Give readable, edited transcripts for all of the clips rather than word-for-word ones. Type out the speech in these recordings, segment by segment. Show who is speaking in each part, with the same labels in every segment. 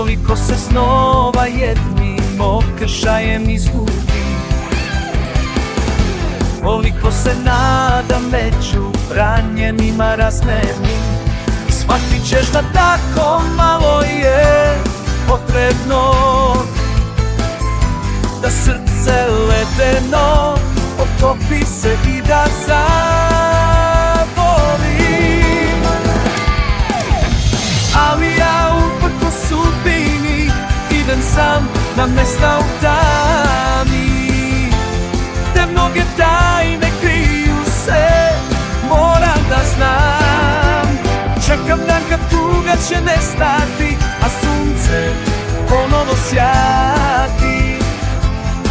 Speaker 1: koliko se snova jednim okršajem izgubi, koliko se nadam među ranjenima razmenim. Shvatit ćeš da tako malo je potrebno, da srce ledeno otopi se i da zavolim. Ali ja uprkos sudbini idem sam na mesta u tami, gde mnoge tajne kriju se, moram da znam. Čekam dan kad tuga će nestati, a sunce ponovo sjati.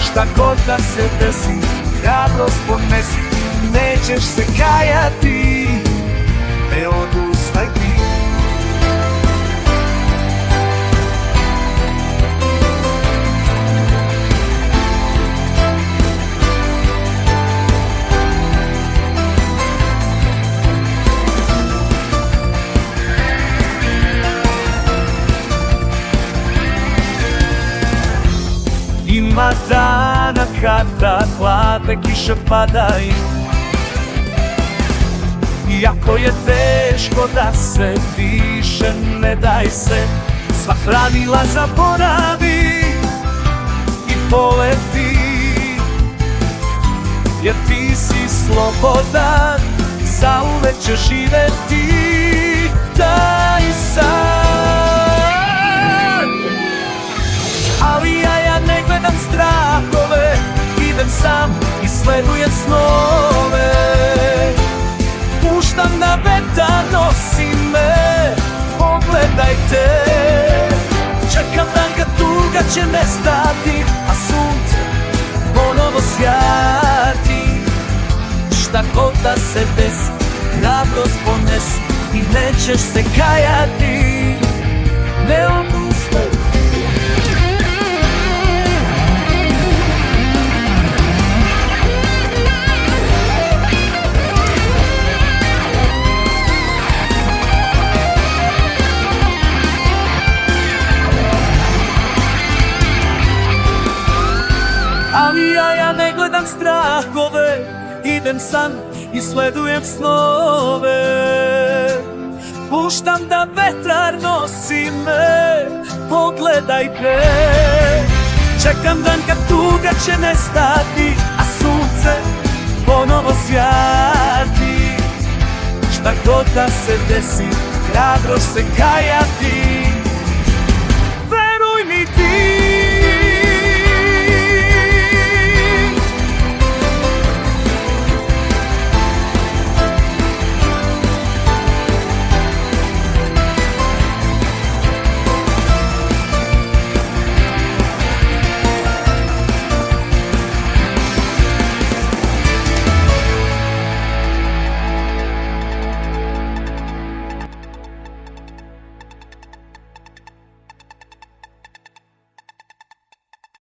Speaker 1: Šta god da se desi, hrabrost ponesi, nećeš se kajati, ne odustaj ti. Ima dana kada hladne kiše padaju, iako je teško da se diše, ne daj se, sva pravila zaboravi i poleti, jer ti si slobodan, zauvek ćeš živeti taj san. Ali ja ne gledam strahove, idem sam i sledujem snove. Puštam da vetar nosi me, pogledajte. Čekam dan kad tuga će nestati, a sunce ponovo sjati. Šta god da se desi, hrabrost ponesi i nećeš se kajati, ne odustaj. Ali ja ne gledam strahove, idem sam i sledujem snove. Puštam da vetar nosi me, pogledajte. Čekam dan kad tuga će nestati, a sunce ponovo sjati. Šta god da se desi, hrabrost se kajati.